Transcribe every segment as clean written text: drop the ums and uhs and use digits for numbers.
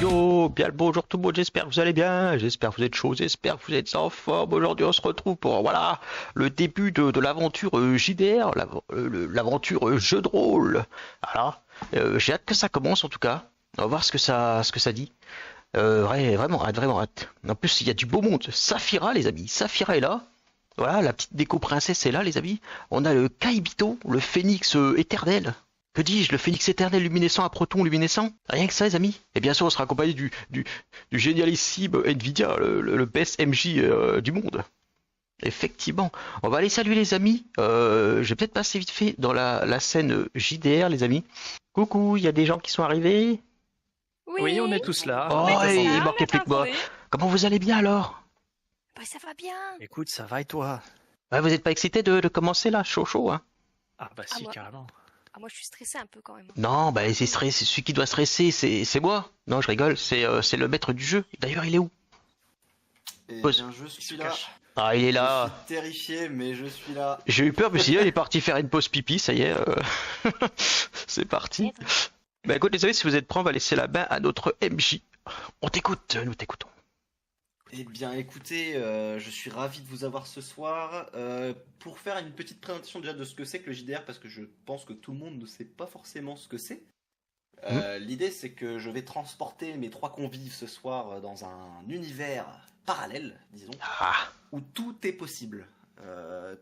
Yo, bien le bonjour tout le monde, j'espère que vous allez bien, j'espère que vous êtes chauds, j'espère que vous êtes en forme. Aujourd'hui on se retrouve pour voilà le début de l'aventure JDR, l'aventure jeu de rôle. Voilà, j'ai hâte que ça commence en tout cas. On va voir ce que ça dit. Vraiment hâte, vraiment hâte. En plus il y a du beau monde. Saphira les amis, Saphira est là. Voilà, la petite déco princesse est là les amis. On a le Kaibito, le phénix éternel. Que dis-je, le phénix éternel luminescent à protons luminescents? Rien que ça, les amis. Et bien sûr, on sera accompagné du génialissime Nvidia, le best MJ du monde. Effectivement. On va aller saluer les amis. Je vais peut-être passer vite fait dans la scène JDR, les amis. Coucou, il y a des gens qui sont arrivés. Oui, on est tous là. Oh, On est tous et là. il manquait plus que moi. Comment vous allez bien alors? Bah ça va bien. Écoute, ça va et toi? Ouais, vous n'êtes pas excité de commencer là, chaud chaud, hein? Ah bah si, moi- carrément. Ah moi je suis stressée un peu quand même. Non, bah c'est celui qui doit stresser, c'est moi. Non, je rigole, c'est le maître du jeu. D'ailleurs, il est où? Eh Pose. bien, je Il se suis là. cache. Ah, il est Je là. suis terrifié, mais je suis là. J'ai eu peur, mais si il est parti faire une pause pipi, ça y est. C'est parti. Bah écoute les amis, si vous êtes prêts, on va laisser la main à notre MJ. On t'écoute, nous t'écoutons. Eh bien, écoutez, je suis ravi de vous avoir ce soir pour faire une petite présentation déjà de ce que c'est que le JDR, parce que je pense que tout le monde ne sait pas forcément ce que c'est. L'idée, c'est que je vais transporter mes trois convives ce soir dans un univers parallèle, disons, Ah, où tout est possible.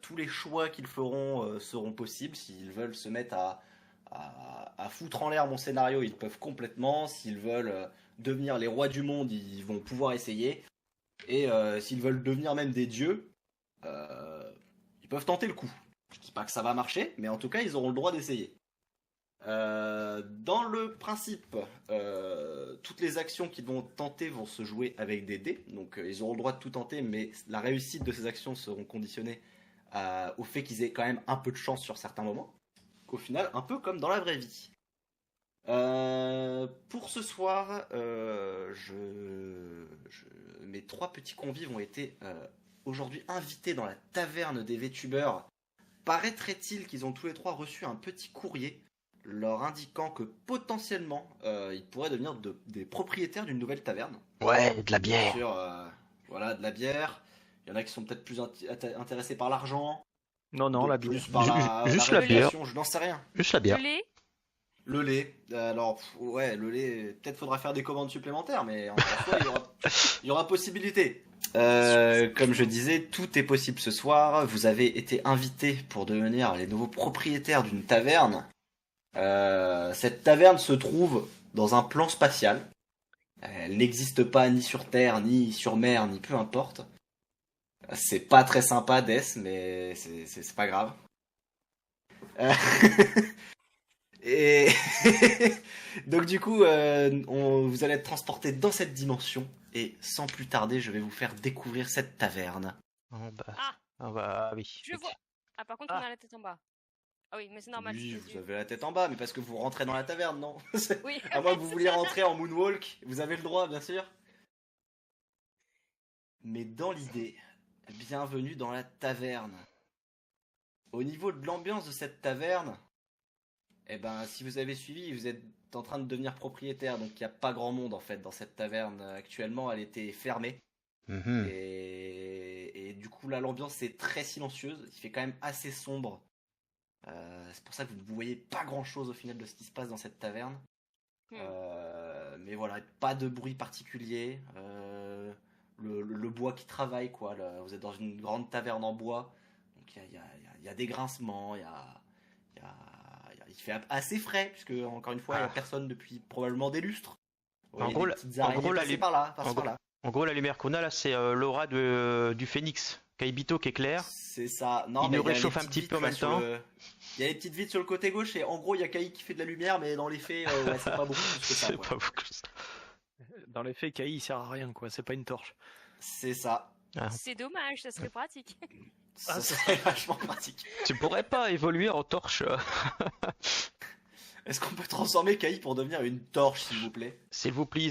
Tous les choix qu'ils feront seront possibles. S'ils veulent se mettre à foutre en l'air mon scénario, ils peuvent complètement. S'ils veulent devenir les rois du monde, ils vont pouvoir essayer. Et s'ils veulent devenir même des dieux, ils peuvent tenter le coup. Je dis pas que ça va marcher, mais en tout cas, ils auront le droit d'essayer. Dans le principe, toutes les actions qu'ils vont tenter vont se jouer avec des dés. Donc ils auront le droit de tout tenter, mais la réussite de ces actions seront conditionnées au fait qu'ils aient quand même un peu de chance sur certains moments. Au final, un peu comme dans la vraie vie. Pour ce soir, mes trois petits convives ont été aujourd'hui invités dans la taverne des Vétubeurs. Paraîtrait-il qu'ils ont tous les trois reçu un petit courrier leur indiquant que potentiellement ils pourraient devenir des propriétaires d'une nouvelle taverne. ouais, de la Bien bière. sûr, voilà, de la bière. Il y en a qui sont peut-être plus intéressés par l'argent, Non, non, la d'autres bière. plus par Juste la la bière. réputation, je n'en sais rien. Juste la Le bière. lait. Le lait, alors ouais, le lait, peut-être faudra faire des commandes supplémentaires, mais en soi, il y aura possibilité. Comme je disais, tout est possible ce soir. Vous avez été invités pour devenir les nouveaux propriétaires d'une taverne. Cette taverne se trouve dans un plan spatial. Elle n'existe pas ni sur Terre, ni sur mer, ni peu importe. C'est pas très sympa, Death, mais c'est pas grave. Euh, Et donc du coup, vous allez être transporté dans cette dimension. Et sans plus tarder, je vais vous faire découvrir cette taverne. Oh, bah, Ah, oui. je vois. Ah par contre on a la tête en bas. Ah oui mais c'est normal. Oui, c'est vous les yeux. avez la tête en bas, mais parce que vous rentrez dans la taverne, non? Oui. À moins que vous vouliez rentrer en moonwalk, vous avez le droit, bien sûr. Mais dans l'idée, bienvenue dans la taverne. Au niveau de l'ambiance de cette taverne, eh ben, si vous avez suivi, vous êtes en train de devenir propriétaire, donc il n'y a pas grand monde en fait dans cette taverne actuellement. Elle était fermée. Mhm. Et du coup, là, l'ambiance est très silencieuse. Il fait quand même assez sombre. C'est pour ça que vous ne voyez pas grand chose au final de ce qui se passe dans cette taverne. Mais voilà, pas de bruit particulier. Le bois qui travaille, quoi. Vous êtes dans une grande taverne en bois. Donc il y a des grincements, il fait assez frais, puisque encore une fois, il n'y a personne depuis probablement des lustres. Vous voyez gros, des petites araignées passer par là, par là. En gros, la lumière qu'on a là, c'est l'aura du phénix. Kaibito qui éclaire. C'est ça. Non, Il mais nous y a réchauffe les un petites petit peu en vitres, même là, temps. Il y a les petites vitres sur le côté gauche et en gros il y a Kai qui fait de la lumière, mais dans les faits ouais, c'est pas beaucoup plus que ça. C'est Quoi. pas beaucoup. Dans les faits, Kai il sert à rien, quoi. C'est pas une torche. C'est ça. C'est dommage, ça serait pratique. Ça serait vachement pratique. Tu pourrais pas évoluer en torche, Est-ce qu'on peut transformer Kai pour devenir une torche, s'il vous plaît? s'il vous plaît.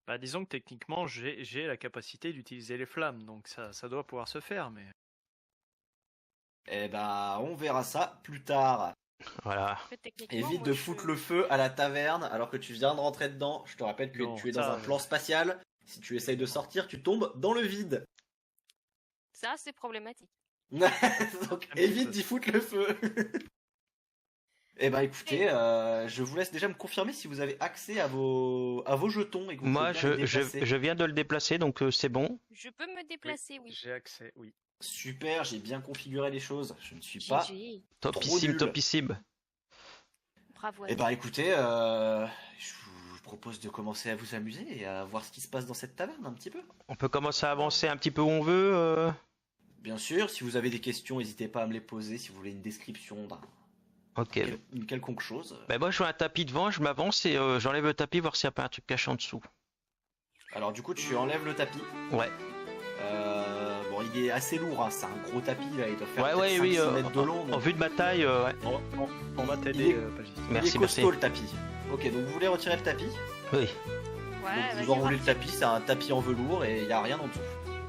Bah, disons que techniquement, j'ai la capacité d'utiliser les flammes, donc ça doit pouvoir se faire, mais... Eh ben, on verra ça plus tard. Voilà. Après, techniquement, Évite moi, de je- foutre le feu à la taverne alors que tu viens de rentrer dedans. Je te rappelle que Non, tu es dans ça, un plan spatial. Si tu essayes de sortir, tu tombes dans le vide. Ça, c'est problématique. Donc Un petit évite peu. d'y foutre le feu. Eh ben écoutez, je vous laisse déjà me confirmer si vous avez accès à vos jetons et que vous Moi, pouvez bien les déplacer. je viens de le déplacer, donc c'est bon. Je peux me déplacer, oui. J'ai accès, oui. Super, j'ai bien configuré les choses. Je ne suis pas. GG. Topissime, nul. topissime. Bravo. Eh ben écoutez, je vous propose de commencer à vous amuser et à voir ce qui se passe dans cette taverne un petit peu. On peut commencer à avancer un petit peu où on veut. Bien sûr, si vous avez des questions, n'hésitez pas à me les poser. Si vous voulez une description Ok. une quelconque chose. Ben moi, je vois un tapis devant, je m'avance et j'enlève le tapis, voir s'il n'y a pas un truc caché en dessous. Alors du coup, tu enlèves le tapis. Ouais. Bon, il est assez lourd, hein. C'est un gros tapis là. Il doit faire Ouais, peut-être ouais, 5, oui. 6 mètres de long. En donc vue de ma taille, ouais. On va Il t'aider, est- Pagis. il Merci, est costaud merci. le tapis. Ok, donc vous voulez retirer le tapis. Oui. Ouais, Donc vas-y, vous enroulez le parti. tapis, c'est un tapis en velours et il n'y a rien en dessous.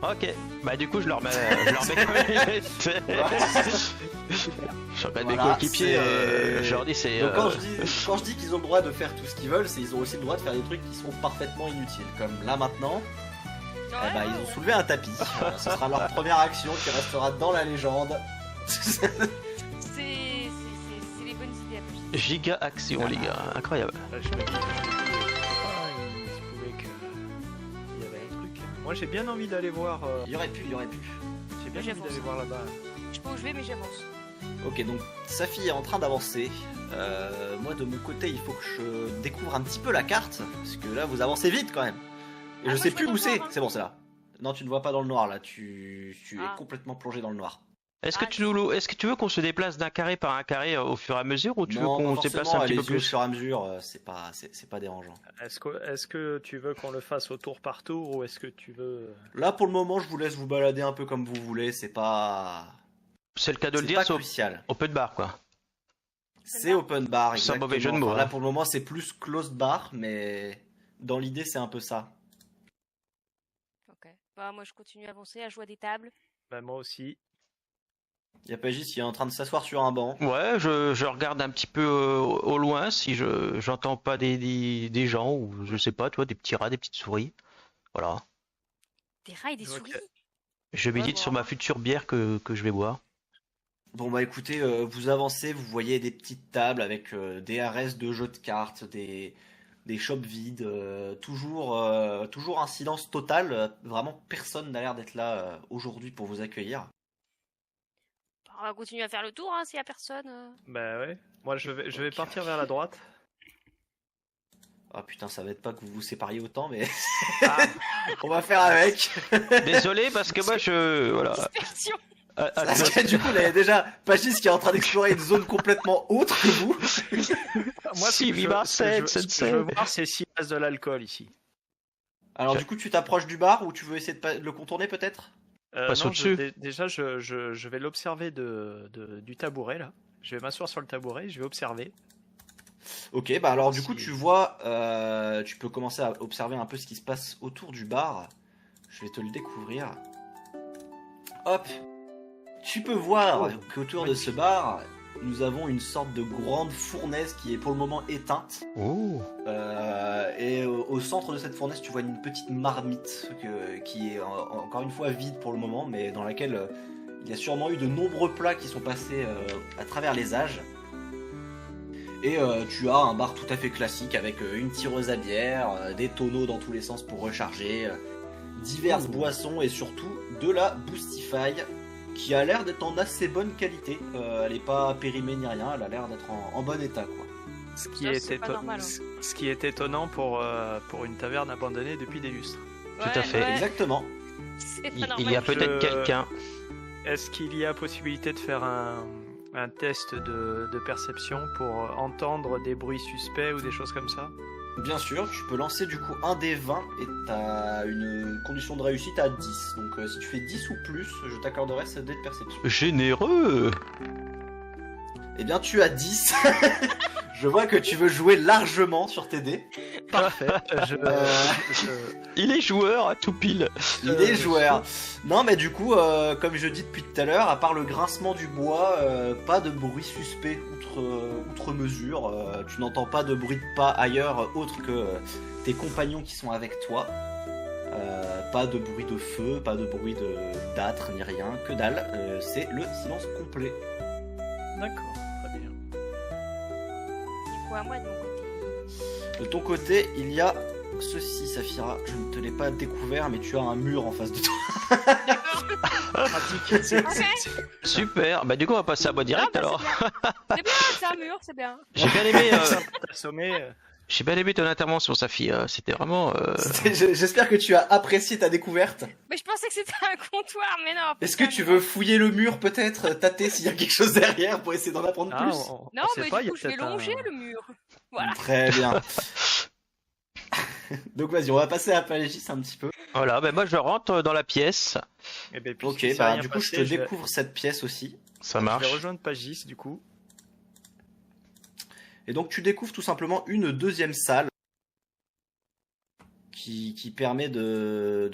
Ok. Bah du coup, je le remets comme il était. Je regarde mes Voilà, coéquipiers, c'est- je leur dis c'est... Donc quand je dis qu'ils ont le droit de faire tout ce qu'ils veulent, c'est ils ont aussi le droit de faire des trucs qui sont parfaitement inutiles. Comme là maintenant, Ouais, eh ben, ouais, ils ont ouais. soulevé un tapis. Ce sera leur première action qui restera dans la légende. C'est les bonnes idées à Pagis. Giga action, les gars. Incroyable. Là, je me dis, il se pouvait qu'il y avait un truc. Moi, j'ai bien envie d'aller voir. Il y aurait pu. J'ai bien Moi, envie j'avance. d'aller voir là-bas. Je sais pas où je vais, mais j'avance. Ok, donc Safi est en train d'avancer. Moi de mon côté, il faut que je découvre un petit peu la carte. Parce que là, vous avancez vite quand même. Et je moi, sais je plus vois où dans le c'est. noir, hein. C'est bon, c'est là. Non, tu ne vois pas dans le noir là. Tu Ah. es complètement plongé dans le noir. Est-ce que, Ah, est-ce que tu veux qu'on se déplace d'un carré par un carré au fur et à mesure ou tu veux Non, qu'on pas se déplace forcément, un petit peu allez-y au plus? fur et à mesure, c'est pas dérangeant. Est-ce que tu veux qu'on le fasse au tour par tour ou est-ce que tu veux. Là, pour le moment, je vous laisse vous balader un peu comme vous voulez. C'est pas C'est le cas de le c'est dire, pas c'est crucial. open bar quoi. C'est open bar, Sans exactement. mauvais jeu de mots, Enfin, là, hein. pour le moment, c'est plus closed bar, mais dans l'idée, c'est un peu ça. Ok. Bah, moi, je continue à avancer, à jouer à des tables. Bah, moi aussi. Il y a Pagis qui est en train de s'asseoir sur un banc. Ouais, je regarde un petit peu au loin si j'entends pas des gens ou je sais pas, tu vois, des petits rats, des petites souris. Voilà. Des rats et des Ok. souris. Je médite sur ma future bière que je vais boire. Bon bah écoutez, vous avancez, vous voyez des petites tables avec des RS de jeux de cartes, des shops vides, toujours un silence total, vraiment personne n'a l'air d'être là aujourd'hui pour vous accueillir. Bah, on va continuer à faire le tour, hein, s'il y a personne. Bah ouais. Moi, je vais partir vers la droite. Ah putain, ça va être pas que vous vous sépariez autant, mais Ah, on va faire avec. désolé parce que moi voilà. Dispersion. Parce que du coup, là, il y a déjà Pagis qui est en train d'explorer une zone complètement autre que vous. Moi, Si, ce que je- Viva ce que je- Sept, ce que je veux voir, c'est s'il reste de l'alcool ici. Alors du coup, tu t'approches du bar ou tu veux essayer de le contourner peut-être? Passe Non, au-dessus. déjà, je vais l'observer du tabouret là. Je vais m'asseoir sur le tabouret, je vais observer. Ok, bah alors du coup Si. tu vois, tu peux commencer à observer un peu ce qui se passe autour du bar. Je vais te le découvrir. Hop, tu peux voir qu'autour de ce bar, nous avons une sorte de grande fournaise qui est pour le moment éteinte. Oh. Et au centre de cette fournaise, tu vois une petite marmite qui est encore une fois vide pour le moment, mais dans laquelle il y a sûrement eu de nombreux plats qui sont passés à travers les âges. Et tu as un bar tout à fait classique avec une tireuse à bière, des tonneaux dans tous les sens pour recharger, diverses boissons et surtout de la Boostify qui a l'air d'être en assez bonne qualité. Elle n'est pas périmée ni rien, elle a l'air d'être en bon état quoi. Ce qui, Ça, est, c'est pas normal, hein. ce qui est étonnant pour une taverne abandonnée depuis des lustres. Tout à fait. Exactement. C'est pas Il y normal. a peut-être Je- quelqu'un. Est-ce qu'il y a possibilité de faire un test de perception pour entendre des bruits suspects ou des choses comme ça? Bien sûr, tu peux lancer du coup un des 20 et t'as une condition de réussite à 10. Donc si tu fais 10 ou plus, je t'accorderai ce dé de perception. Généreux. Eh bien, tu as 10. Je vois que tu veux jouer largement sur tes dés. Parfait. Il est joueur à tout pile. Il est joueur. Non, mais du coup, comme je dis depuis tout à l'heure, à part le grincement du bois, pas de bruit suspect outre mesure. Tu n'entends pas de bruit de pas ailleurs autre que tes compagnons qui sont avec toi. Pas de bruit de feu, pas de bruit d'âtre, ni rien, que dalle. C'est le silence complet. D'accord, très bien. Du coup, à moi de mon côté. De ton côté, il y a ceci, Saphira. Je ne te l'ai pas découvert, mais tu as un mur en face de toi. Pratique. Ok. Super. Bah du coup on va passer à bois direct Ah, bah, alors. C'est bien, c'est un mur, c'est bien. J'ai bien aimé. Assommé. J'ai bien aimé ton intervention, Safi. C'était vraiment. J'espère que tu as apprécié ta découverte. Mais je pensais que c'était un comptoir, mais non. Est-ce que tu veux fouiller le mur peut-être, tâter s'il y a quelque chose derrière pour essayer d'en apprendre Ah, plus? Non, sait mais pas, du il y a coup, je vais peut-être longer le mur. Voilà. Très bien. Donc vas-y, on va passer à Palégis un petit peu. Voilà. Ben moi je rentre dans la pièce. Eh ben, Ok, puisque c'est bah rien du coup je te passé, découvre cette pièce aussi. Ça Je marche. vais rejoindre Pagis du coup. Et donc tu découvres tout simplement une deuxième salle qui permet de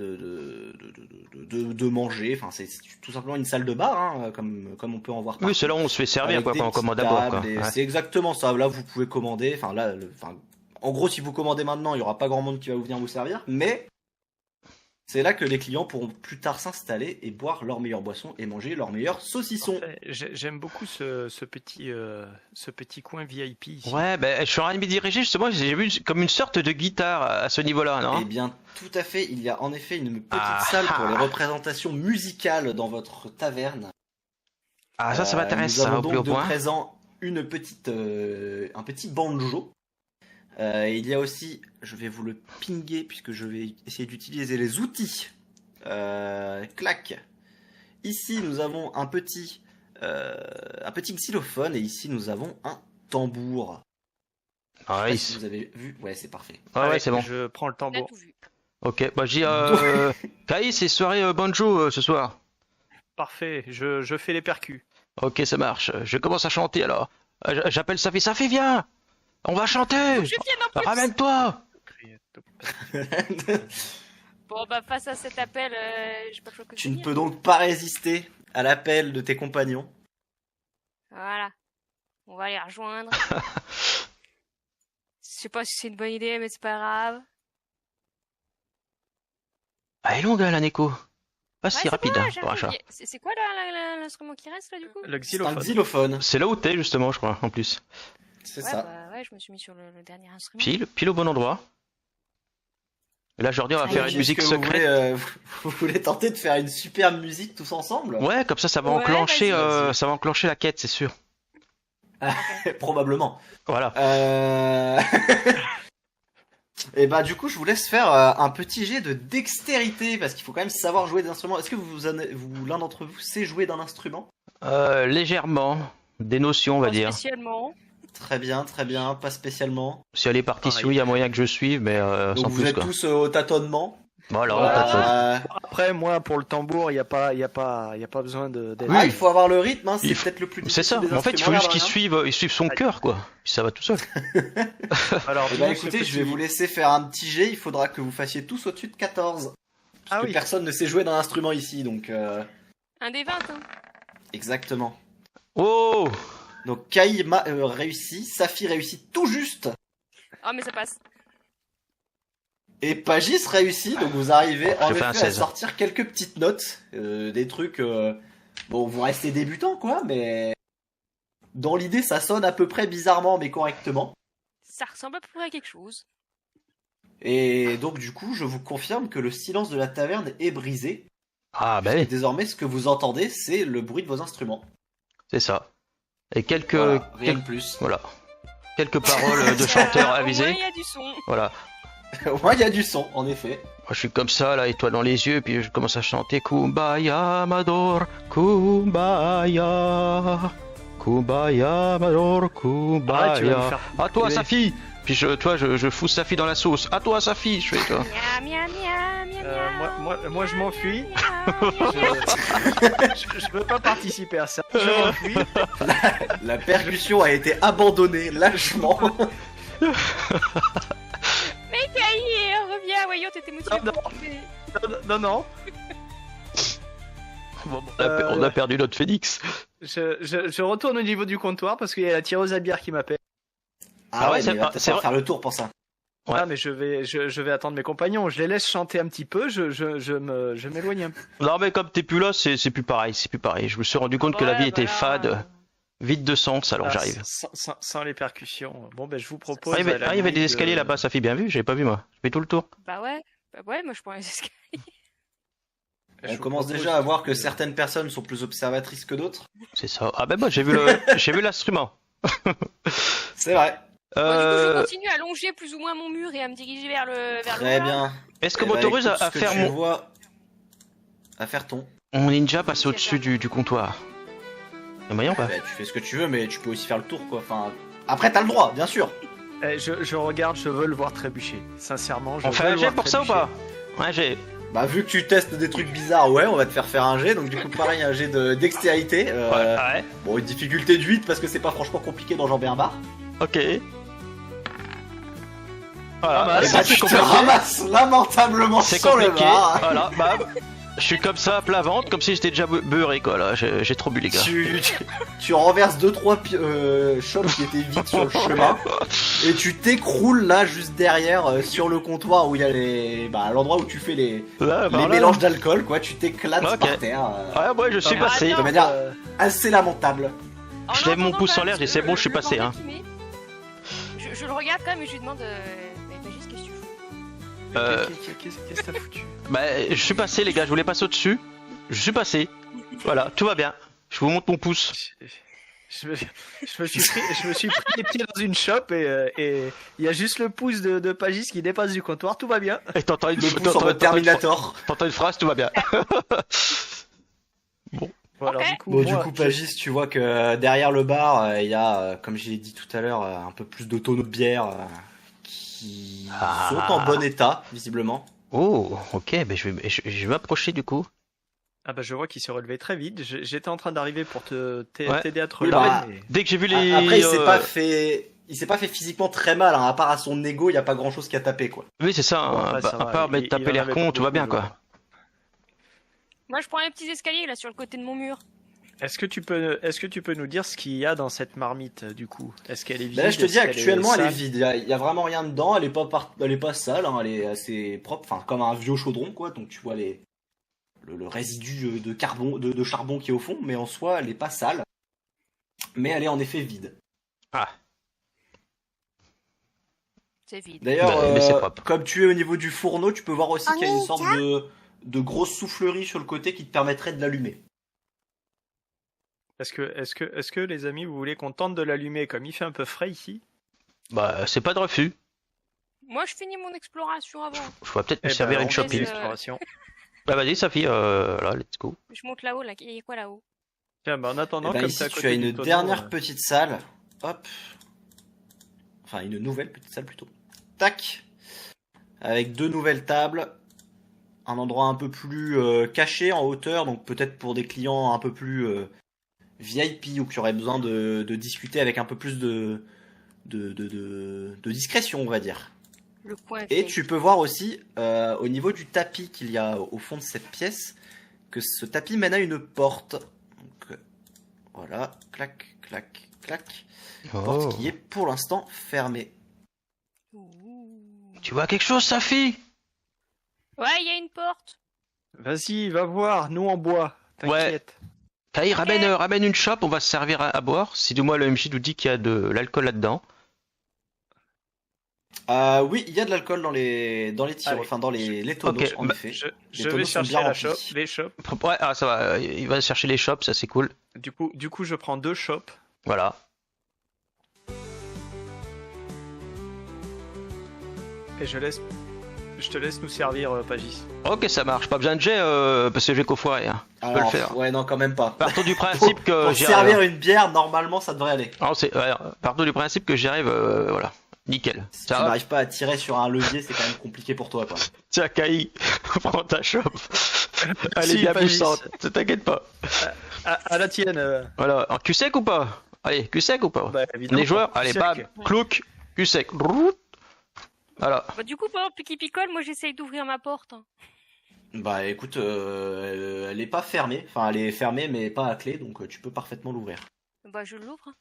manger. Enfin, c'est tout simplement une salle de bar, hein, comme on peut en voir Oui, partout. c'est là où on se fait servir Avec quoi des quand on petites commande à boire quoi. tables et Ouais. C'est exactement ça. Là, vous pouvez commander. Enfin, là, en gros, si vous commandez maintenant, il y aura pas grand monde qui va venir vous servir. Mais c'est là que les clients pourront plus tard s'installer et boire leur meilleure boisson et manger leur meilleur saucisson. En fait, j'aime beaucoup ce petit coin VIP ici. Ouais, ben je suis en train de me diriger justement. J'ai vu comme une sorte de guitare à ce niveau-là, non? Eh bien, tout à fait. Il y a en effet une petite Ah. salle pour les représentations musicales dans votre taverne. Ah ça m'intéresse Nous ça avons au plus haut donc de point. présent un petit banjo. Il y a aussi, je vais vous le pinguer puisque je vais essayer d'utiliser les outils. Clac. Ici, nous avons un petit xylophone et ici, nous avons un tambour. Je sais pas Nice. si vous avez vu. Ouais, c'est parfait. Ah ouais, Allez, c'est bon. Je prends le On a tambour. tout vu. Ok, bah j'ai Kai, c'est soirée banjo ce soir. Parfait, je fais les percus. Ok, ça marche. Je commence à chanter alors. J'appelle Safi. Safi, viens. On va chanter. Je viens en plus. Ramène-toi. Bon, bah, face à cet appel, j'ai pas le choix que de Tu ne venir. peux donc pas résister à l'appel de tes compagnons. Voilà. On va les rejoindre. Je sais pas si c'est une bonne idée, mais c'est pas grave. Elle est longue hein, la Neko. Pas Ouais, si c'est rapide bon, hein, j'arrive. pour achat. C'est quoi l'instrument qui reste là du coup? Le C'est un xylophone. xylophone. C'est là où t'es justement, je crois, en plus. C'est Ouais, ça. bah ouais, je me suis mis sur le dernier instrument. Pile au bon endroit. Et là, aujourd'hui, on va Ah, faire oui. une musique Est-ce que secrète. vous voulez tenter de faire une superbe musique tous ensemble? Ouais, comme ça va Ouais, enclencher, vas-y. ça va enclencher la quête, c'est sûr. Probablement. Voilà. Et bah du coup je vous laisse faire un petit jet de dextérité parce qu'il faut quand même savoir jouer des instruments. Est-ce que l'un d'entre vous sait jouer d'un instrument? Légèrement, des notions, on va Pas dire. spécialement. Très bien, pas spécialement. Si elle est partie, si oui, il y a moyen que je suive, mais Donc sans vous plus êtes quoi. tous au tâtonnement. Voilà, on Voilà. tâtonne. Après, moi, pour le tambour, il n'y a pas besoin d'aide. Ah, il faut avoir le rythme, hein, c'est Il faut- peut-être le plus C'est difficile ça. des Mais en fait, il faut instruments, juste l'air de rien. qu'ils suivent son cœur, quoi. Puis ça va tout seul. Alors, Eh ben nous, écoutez, ce je vais petit- vous laisser faire un petit jet, il faudra que vous fassiez tous au-dessus de 14. Parce Ah que oui. personne ne sait jouer d'un instrument ici, donc Un des 20, hein. exactement. Oh! Donc Kai réussit, Safi réussit tout juste, Oh, mais ça passe. et Pagis réussit, donc vous arrivez en J'ai fait un effet à 16. sortir quelques petites notes, des trucs, bon vous restez débutants quoi, mais dans l'idée ça sonne à peu près bizarrement mais correctement. Ça ressemble à peu près à quelque chose. Et donc du coup je vous confirme que le silence de la taverne est brisé, Ah, et ben, désormais ce que vous entendez c'est le bruit de vos instruments. c'est ça. Et quelques, Voilà, rien quelques, de plus. voilà. Quelques paroles de chanteurs Au moins, avisés. il y a du son. Voilà. Ouais, il y a du son en effet. Moi, je suis comme ça, là, étoile dans les yeux, puis je commence à chanter Kumbaya, Mador, Kumbaya. Kumbaya, Mador, Ah, tu vas nous Kumbaya. faire À toi, couler. Safi! Puis je fous Safi dans la sauce. À toi, Safi! Je fais, toi. Miam, miam, miam, miam, miam. moi, je m'enfuis. Je veux pas participer à ça. Je m'enfuis. La percussion a été abandonnée lâchement. Mais Caï, reviens, voyons, t'étais motivé Non, pour jouer. Non. Bon, on a perdu notre phénix. Je retourne au niveau du comptoir parce qu'il y a la tireuse à bière qui m'appelle. Ah ouais, c'est mais il va pas- peut-être c'est falloir vrai. faire le tour pour ça. Ouais. Ah mais je vais attendre mes compagnons. Je les laisse chanter un petit peu. Je m'éloigne un peu. Non, mais comme t'es plus là, c'est plus pareil, c'est plus pareil. Je me suis rendu compte que la Ouais, vie était voilà. fade, vide de sens, alors Ah, j'arrive. sans les percussions. Bon ben je vous propose. Ah, il y avait, à la il y avait des limite escaliers de- là-bas, ça fait bien vu, j'avais pas vu moi. Je fais tout le tour. Bah ouais, moi je prends les escaliers. Je On vous commence propose déjà à voir que de- certaines personnes sont plus observatrices que d'autres. C'est ça. Ah ben moi j'ai vu j'ai vu l'instrument. C'est vrai. Bon, du coup, je Euh, continue à longer plus ou moins mon mur et à me diriger vers le Très haut, là. bien. Est-ce que Eh ben, m'autorise écoute, à ce que faire tu mon vois- à faire ton. ninja passer au-dessus du comptoir? Et moyen ou pas? Bah, tu fais ce que tu veux, mais tu peux aussi faire le tour, quoi. Enfin, après, t'as le droit, bien sûr. Je regarde. Je veux le voir trébucher. Sincèrement. On fait un jet pour ça ou pas? Ouais, j'ai. Bah, vu que tu testes des trucs bizarres, ouais, on va te faire un jet. Donc, du coup, pareil, un jet de dextérité. Ouais. Bon, une difficulté de 8 parce que c'est pas franchement compliqué d'enjamber un bar. Ok. Pas mal. Voilà, Et ça bah, c'est tu te compliqué. ramasses lamentablement C'est sur le compliqué. bar. Voilà, bah, je suis comme ça à plat ventre, comme si j'étais déjà beurré quoi là. J'ai trop bu les gars. Tu renverses 2-3 shops qui étaient vides sur le chemin et tu t'écroules là juste derrière sur le comptoir où il y a les bah, l'endroit où tu fais les Là, par là. mélanges d'alcool quoi, tu t'éclates Ok. par terre Ouais, je suis Pas mal. passé. de manière assez lamentable. En Je lève mon entendant pouce quand en l'air, même j'ai c'est bon, je suis le passé, bordel hein. qu'il met, je le regarde quand même et je lui demande mais Régis, qu'est-ce que tu fous? Qu'est-ce que t'as foutu? Bah, je suis passé les gars, je voulais passer au-dessus. Je suis passé. Voilà, tout va bien. Je vous montre mon pouce. Je me suis pris les pieds dans une shop et il y a juste le pouce de Pagis qui dépasse du comptoir. Tout va bien. Et t'entends une, Le pouce en mode Terminator. t'entends une phrase, tout va bien. Voilà, Ok. du coup, Bon, moi, du coup, Pagis, tu vois que derrière le bar, il y a, comme je l'ai dit tout à l'heure, un peu plus de tonneaux de bière qui Ah. sont en bon état, visiblement. Oh, ok, bah, je vais m'approcher du coup. Ah bah je vois qu'il s'est relevé très vite. J'étais en train d'arriver pour t'aider Ouais. à te Oui, relever. bah, mais- Dès que j'ai vu les. Après, il s'est pas fait physiquement très mal, hein. À part à son ego, il y a pas grand chose qui a tapé, quoi. Oui, c'est ça, Bon, hein, après, ça à va, part il- m'être il tapé en l'air avait con, pas tout va bien beaucoup, quoi. Moi je prends les petits escaliers là sur le côté de mon mur. Est-ce que tu peux nous dire ce qu'il y a dans cette marmite du coup? Est-ce qu'elle est vide? Bah là, je te Est-ce dis, qu'elle actuellement, elle est sale vide. Il y a vraiment rien dedans. Elle est pas sale, hein. Elle est assez propre. Enfin, comme un vieux chaudron, quoi. Donc, tu vois le résidu de carbone, de charbon qui est au fond. Mais en soi, elle est pas sale. Mais elle est en effet vide. Ah, C'est vide. D'ailleurs, Mais c'est propre. comme tu es au niveau du fourneau, tu peux voir aussi qu'il y a une sorte de grosse soufflerie sur le côté qui te permettrait de l'allumer. Est-ce que les amis, vous voulez qu'on tente de l'allumer comme il fait un peu frais ici? bah, c'est pas de refus. Moi je finis mon exploration avant. Je pourrais peut-être me Eh servir ben, une on chope. fait shopping. l'exploration. Bah, vas-y, Sophie, là, let's go. Je monte là-haut là. Il y a quoi là-haut? Tiens, bah, en attendant, Eh ben, comme ici, c'est à tu côté as du une tonneau, dernière petite salle. Hop. Enfin, une nouvelle petite salle plutôt. Tac. Avec deux nouvelles tables. Un endroit un peu plus caché en hauteur. Donc peut-être pour des clients un peu plus VIP ou qui auraient besoin de discuter avec un peu plus de discrétion, on va dire. Le coin. Et tu peux voir aussi au niveau du tapis qu'il y a au fond de cette pièce que ce tapis mène à une porte. Donc voilà, clac, clac, clac. Oh. Porte qui est pour l'instant fermée. Ouh. Tu vois quelque chose, Sophie? Ouais, il y a une porte. Vas-y, va voir, nous en bois. T'inquiète. Kai, ramène une chope, on va se servir à boire. Si du moins le MJ nous dit qu'il y a de l'alcool là-dedans. Oui, il y a de l'alcool dans les tirs, Allez. enfin dans les tonneaux, Ok, en bah, effet. Je Les vais tonneaux sont chercher bien la remplis. shop, les shops. Ouais, ah, ça va, il va chercher les shops, ça c'est cool. Du coup, je prends 2 shops. Voilà. Et je te laisse nous servir, Pagis. Ok, ça marche, pas besoin de jet parce que j'ai qu'au foiré. Hein. Je peux le Alors, faire. ouais, non, quand même pas. Partons du principe que Pour j'y servir arrive. une bière, normalement, ça devrait aller. Non, partons du principe que j'y arrive, voilà. Nickel. Si Ça tu va. n'arrives pas à tirer sur un levier, c'est quand même compliqué pour toi, quoi. Tiens, Kai, prends ta chope. Elle est Si, bien Panis. puissante, ne t'inquiète pas. À la tienne. Voilà, en cul sec ou pas? Allez, cul sec ou pas? Bah, évidemment. Les joueurs, allez, Sec. bam, clouc, cul sec. Voilà. Bah, du coup, pendant qu'il picole, moi j'essaye d'ouvrir ma porte. Bah écoute, elle est pas fermée. Enfin, elle est fermée, mais pas à clé, donc tu peux parfaitement l'ouvrir. Bah, je l'ouvre.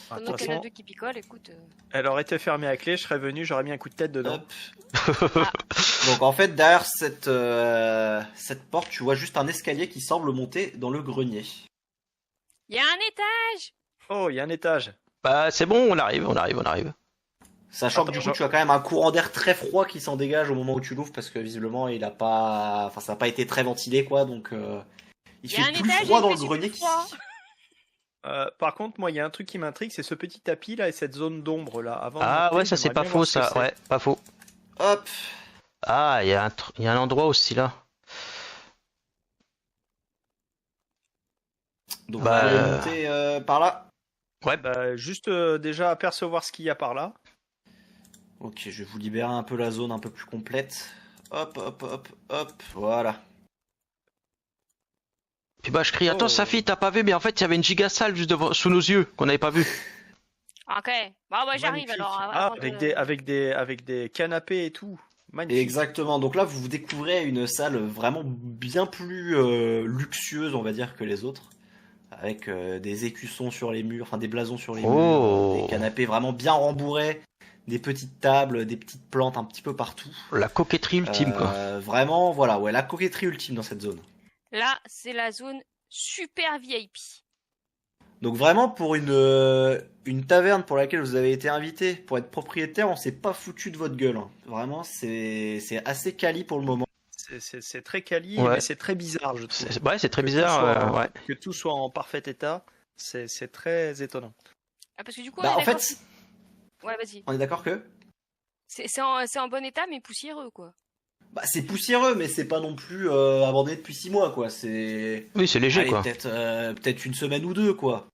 Ah, de Pendant toute qu'il y en a façon, deux qui picolent, écoute. elle aurait été fermée à clé, je serais venu, j'aurais mis un coup de tête dedans. Hop. Donc en fait, derrière cette porte, tu vois juste un escalier qui semble monter dans le grenier. Il y a un étage. Oh, il y a un étage. Bah, c'est bon, on arrive. Sachant que Attends, du coup, tu as quand même un courant d'air très froid qui s'en dégage au moment où tu l'ouvres, parce que visiblement, il a pas, enfin, ça n'a pas été très ventilé, quoi. Donc, il Il y a fait un plus étage, froid il dans fait le super grenier froid. Par contre, moi, il y a un truc qui m'intrigue, c'est ce petit tapis là et cette zone d'ombre là. Avant de Ah monter, ouais, ça c'est j'aimerais pas bien faux voir ce que ça, c'est. ouais, pas faux. Hop. Ah, il y a un endroit aussi là. Donc, Bah, vous allez monter par là. Ouais, Bah, juste déjà apercevoir ce qu'il y a par là. Ok, je vais vous libérer un peu la zone un peu plus complète. Hop, hop, hop, hop. Voilà. puis bah je crie, attends Oh. Safi, t'as pas vu, mais en fait il y avait une giga salle juste devant, sous nos yeux, qu'on n'avait pas vu. Ok. Bon, bah, j'arrive Magnifique. alors. Ah, avant de- avec des canapés et tout. Magnifique. Exactement. Donc là, vous découvrez une salle vraiment bien plus luxueuse, on va dire, que les autres. Avec des écussons sur les murs, enfin des blasons sur les Oh. murs, des canapés vraiment bien rembourrés, des petites tables, des petites plantes un petit peu partout. La coquetterie ultime quoi. Vraiment, voilà, ouais, la coquetterie ultime dans cette zone. Là, c'est la zone super VIP. Donc vraiment, pour une taverne pour laquelle vous avez été invité, pour être propriétaire, on s'est pas foutu de votre gueule, hein. Vraiment, c'est assez quali pour le moment. C'est très quali, Ouais. mais c'est très bizarre, je trouve. Ouais, c'est très Que tout bizarre, soit- ouais. Que tout soit en parfait état, c'est très étonnant. Ah, parce que du coup, Bah, on en est d'accord fait, que- Ouais, vas-y. on est d'accord que C'est en bon état, mais poussiéreux, quoi. bah, c'est poussiéreux, mais c'est pas non plus abandonné depuis 6 mois, quoi. C'est Oui, c'est léger allez, quoi. peut-être une semaine ou deux, quoi.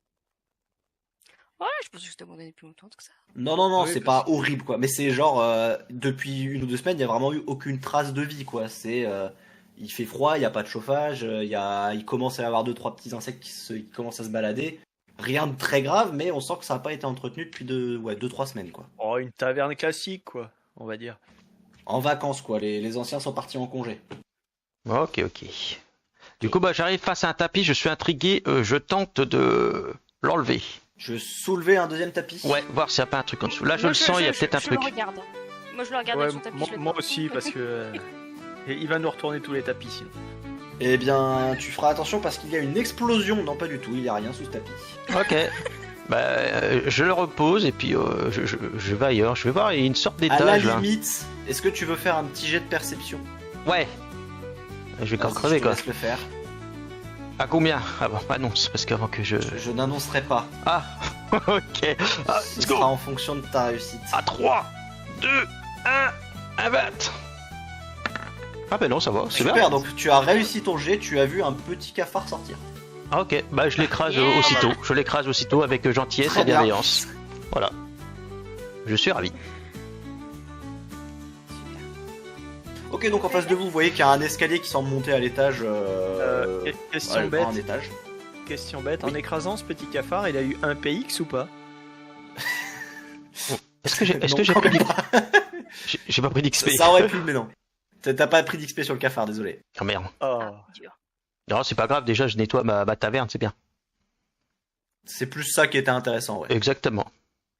Ouais, je pense que c'était abandonné depuis longtemps que ça. Non, Oui, c'est parce pas horrible, quoi. Mais c'est genre, depuis 1 ou 2 semaines, il y a vraiment eu aucune trace de vie, quoi. Il fait froid, il y a pas de chauffage, il commence à y avoir 2-3 petits insectes qui commencent à se balader. Rien de très grave, mais on sent que ça n'a pas été entretenu depuis 2-3 semaines, quoi. Oh, une taverne classique, quoi, on va dire. En vacances, quoi. Les anciens sont partis en congé. Ok. Du coup, bah j'arrive face à un tapis, je suis intrigué, je tente de l'enlever. Je soulevais un deuxième tapis. Ouais, voir s'il n'y a pas un truc en dessous. Là, je Moi, le sens, il y a peut-être un Je truc. le regarde. Moi, je le regarde Ouais, avec son tapis. je le moi prends. aussi, parce que et il va nous retourner tous les tapis sinon. Eh bien, tu feras attention parce qu'il y a une explosion. Non, pas du tout, il n'y a rien sous ce tapis. Ok. Bah, je le repose et puis je vais ailleurs. Je vais voir, il y a une sorte À la d'étage là. limite, est-ce que tu veux faire un petit jet de perception? Ouais. Je vais encore Vas-y, crever je te quoi. laisse le faire. À combien? Ah bon, annonce, parce qu'avant que je. Je n'annoncerai pas. Ah, ok. Ah, Ce let's sera go. en fonction de ta réussite. À 3, 2, 1, invente. Ah ben non, ça va, c'est Super, bien. donc tu as réussi ton jet, tu as vu un petit cafard sortir. Ah, ok, bah je l'écrase Yeah. aussitôt. Je l'écrase aussitôt avec gentillesse Très et bien. bienveillance. Voilà. Je suis ravi. Ok, donc en face de vous, vous voyez qu'il y a un escalier qui semble monter à l'étage. Question ouais, bête, un étage. question bête. Oui. En écrasant ce petit cafard, il a eu un PX ou pas? Est-ce que j'ai Non, pris quand même pas. j'ai pas pris d'XP. Ça aurait pu, mais non. T'as pas pris d'XP sur le cafard, désolé. Oh merde. Oh. Ah, dur. Non, c'est pas grave, déjà je nettoie ma taverne, c'est bien. C'est plus ça qui était intéressant, ouais. Exactement.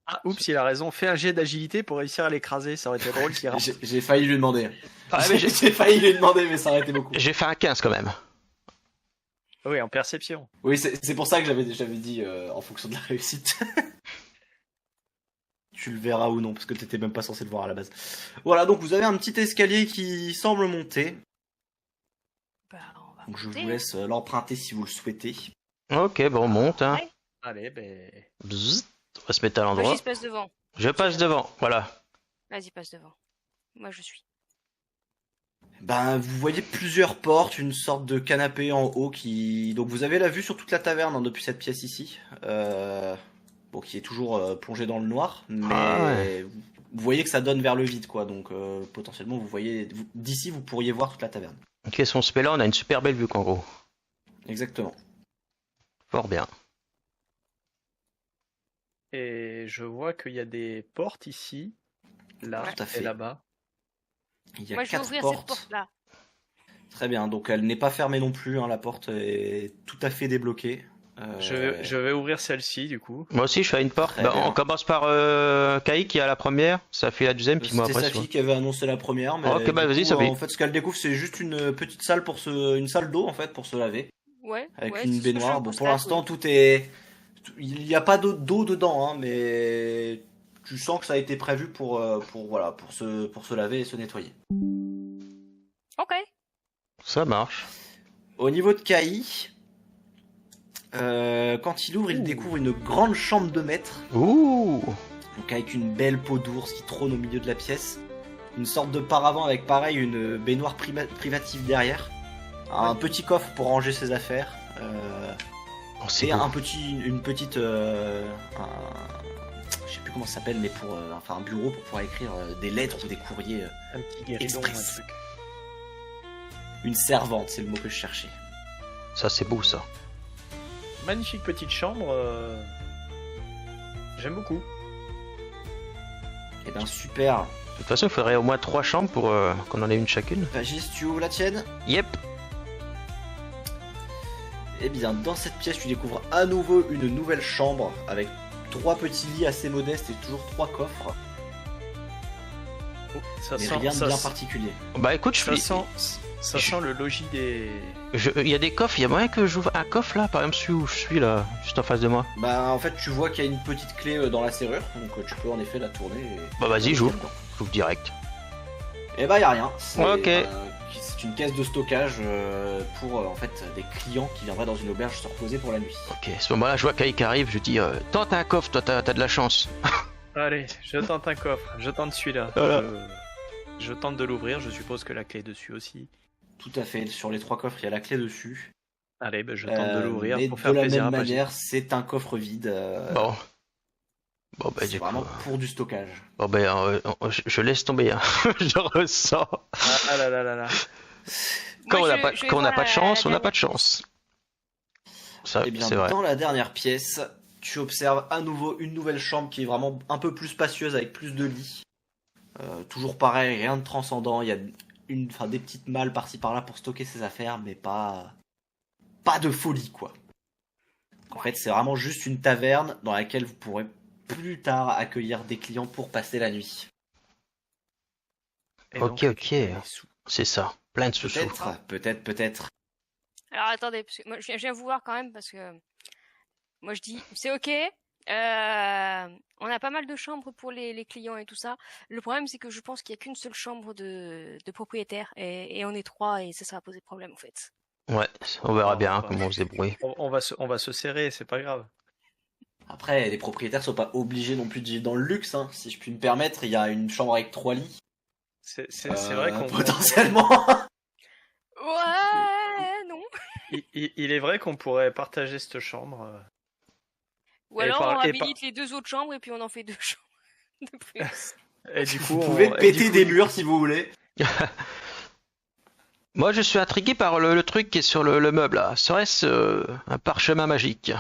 Ah, oups, il a raison. Fais un jet d'agilité pour réussir à l'écraser. Ça aurait été drôle s'il rentre. J'ai failli lui demander. Ah, mais J'ai failli lui demander, mais ça aurait été beaucoup. j'ai fait un 15 quand même. Oui, en perception. Oui, c'est pour ça que j'avais dit en fonction de la réussite. Tu le verras ou non, parce que t'étais même pas censé le voir à la base. Voilà, donc vous avez un petit escalier qui semble monter. Bah, on va Donc je monter, vous laisse l'emprunter si vous le souhaitez. Ok, bon, on monte. Hein. Ouais. Allez, ben. Bzzzt, on va se mettre à Moi, l'endroit. j'y passe devant. Je passe devant, voilà. Vas-y, passe devant. Moi, je suis. Ben, vous voyez plusieurs portes, une sorte de canapé en haut qui... Donc vous avez la vue sur toute la taverne hein, depuis cette pièce ici. bon, qui est toujours plongé dans le noir, mais Ouais. vous voyez que ça donne vers le vide, quoi. Donc potentiellement, d'ici, vous pourriez voir toute la taverne. Ok, si on se met là, on a une super belle vue, en gros. Exactement. Fort bien. Et je vois qu'il y a des portes ici, là Tout à fait. et là-bas. Il y a Moi, je vais 4 ouvrir portes. cette porte-là. Très bien, donc elle n'est pas fermée non plus, hein, la porte est tout à fait débloquée. Je vais ouvrir celle-ci, du coup. Moi aussi, je fais une porte. Très Bah, bien. on commence par Kai qui a la première, ça fait la deuxième, puis moi C'était après. sa fille qui avait annoncé la première, mais Ok, bah, du vas-y, coup, Sophie. en fait, ce qu'elle découvre, c'est juste une petite salle une salle d'eau en fait pour se laver, Ouais. avec ouais, une c'est ce que je baignoire. Bon, constate, pour l'instant, il n'y a pas d'eau dedans, hein, mais tu sens que ça a été prévu pour se laver et se nettoyer. Ok. Ça marche. Au niveau de Kai, quand il ouvre, il découvre une grande chambre de maître. Ouh. Donc avec une belle peau d'ours qui trône au milieu de la pièce, une sorte de paravent avec pareil une baignoire privative derrière, un petit coffre pour ranger ses affaires, Oh, c'est et beau. une petite, je sais plus comment ça s'appelle, mais un bureau pour pouvoir écrire des lettres ou des courriers. Un petit guéridon, Express. un truc. Une servante, c'est le mot que je cherchais. Ça, c'est beau, ça. Magnifique petite chambre. J'aime beaucoup. Et ben super. De toute façon, il faudrait au moins 3 chambres pour qu'on en ait une chacune. Vagis, tu ouvres la tienne? Yep. Eh bien, dans cette pièce, tu découvres à nouveau une nouvelle chambre avec 3 petits lits assez modestes et toujours 3 coffres. Oh, ça Mais sent, rien de ça, bien particulier. Bah écoute, ça sent le logis des. il y a des coffres, il y a moyen que j'ouvre un coffre là, par exemple celui où je suis là, juste en face de moi. Bah en fait tu vois qu'il y a une petite clé dans la serrure, donc tu peux en effet la tourner et... Bah vas-y, j'ouvre. J'ouvre direct. Et bah y a rien, c'est Ok. c'est une caisse de stockage pour en fait des clients qui viendraient dans une auberge se reposer pour la nuit. Ok, à ce moment-là, je vois Kai qui arrive, je dis tente un coffre, toi t'as de la chance. Allez, je tente un coffre. Je tente celui-là. Voilà. Je tente de l'ouvrir. Je suppose que la clé est dessus aussi. Tout à fait, sur les 3 coffres il y a la clé dessus. Allez, ben, je tente de l'ouvrir Mais pour de faire la plaisir même à Brigitte. manière, c'est un coffre vide. Bon. Bon bah c'est du coup. vraiment pour du stockage. Bon bah je laisse tomber, hein. Je ressens. Ah là là là là. Quand Moi, on n'a je- pas, je vais quand on n'a voir pas de la- chance, la on n'a pas de dernière chance. Ça, Et bien c'est vrai. dans la dernière pièce, tu observes à nouveau une nouvelle chambre qui est vraiment un peu plus spacieuse avec plus de lits. Toujours pareil, rien de transcendant. Il y a des petites malles par-ci par-là pour stocker ses affaires, mais pas de folie quoi. En fait, c'est vraiment juste une taverne dans laquelle vous pourrez plus tard accueillir des clients pour passer la nuit. Et Ok, donc, ok. récupérer les sous. C'est ça. Plein de sous-sous. Peut-être. Alors attendez, parce que moi je viens vous voir quand même parce que moi je dis c'est ok. On a pas mal de chambres pour les clients et tout ça. Le problème c'est que je pense qu'il y a qu'une seule chambre de propriétaire et on est 3 et ça va poser problème en fait. Ouais, on verra Non, bien pas. comment on se débrouille. On va se serrer, c'est pas grave. Après, les propriétaires sont pas obligés non plus de vivre dans le luxe. Hein. Si je puis me permettre, il y a une chambre avec 3 lits. C'est vrai qu'on potentiellement. Ouais, non. il est vrai qu'on pourrait partager cette chambre. Ou Et alors par- on et habilite les 2 autres chambres et puis on en fait 2 chambres de plus. Et du coup, Vous pouvez et péter du coup, des murs si vous voulez. Moi, je suis intrigué par le truc qui est sur le meuble là. Serait-ce un parchemin magique?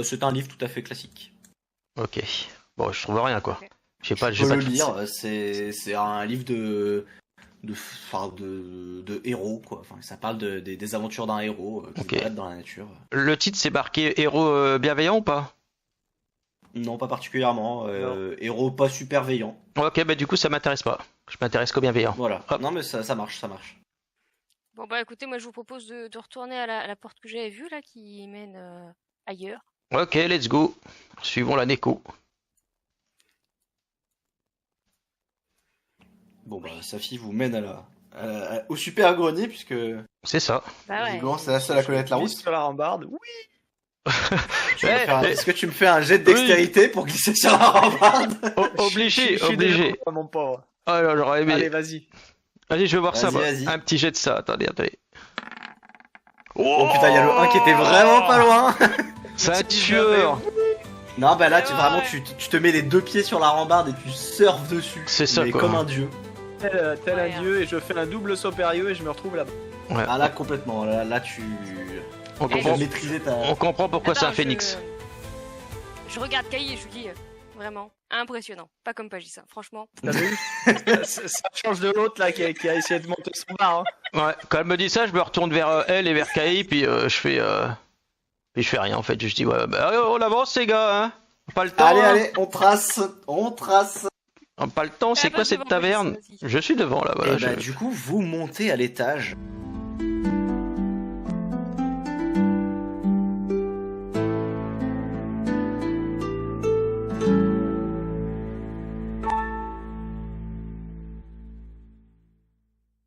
C'est un livre tout à fait classique. Ok. Bon, je trouve rien quoi. Ok. Je sais pas, Je j'ai peux pas le de- lire. C'est un livre de héros quoi. Enfin, ça parle des aventures d'un héros qui Ok. se balade dans la nature. Le titre, c'est marqué héros bienveillant ou pas? Non, pas particulièrement. Héros pas super veillant. Ok, bah du coup, ça m'intéresse pas. Je m'intéresse qu'au bienveillant. Voilà. Hop. Non mais ça marche. Bon bah écoutez, moi je vous propose de retourner à la porte que j'avais vue là qui mène ailleurs. Ok, let's go. Suivons la Neko. Bon bah sa fille vous mène au super grenier puisque C'est ça. Bah ouais. visiblement c'est la seule à connaître la route. glisse sur la rambarde. Oui. Eh, Est-ce que tu me fais un jet de dextérité pour glisser sur la rambarde? Obligé, Je suis obligé. désolé, mon pauvre. Oh là, j'aurais aimé. Allez, vas-y. Allez, je veux voir ça, moi. Vas-y. Un petit jet de ça. Attendez. Oh putain, il y a le 1 qui était vraiment pas loin. C'est un Petit tueur. Non, bah là, Ouais, vraiment, ouais. tu te mets les 2 pieds sur la rambarde et tu surfes dessus. C'est ça, mais quoi. comme un dieu. Tel Ouais, un dieu, et je fais un double saut périlleux et je me retrouve là-bas. Ouais. Ah là, complètement. Là, tu On Et comprend, as maîtrisé ta... on comprend pourquoi c'est Attends, un phénix. Je regarde Kai et je lui dis vraiment impressionnant, pas comme Pagissa, franchement. T'as vu ça change de l'autre là qui a essayé de monter son bar. Hein. Ouais, quand elle me dit ça, je me retourne vers elle et vers Kai, puis je fais rien en fait. Je dis ouais, bah, on avance les gars, hein. Pas le temps. Allez, hein. allez, on trace. Pas le temps. C'est Ah, quoi passe cette devant, taverne? Pagissa, vas-y. Je suis devant là, voilà. Et bah, du coup, vous montez à l'étage.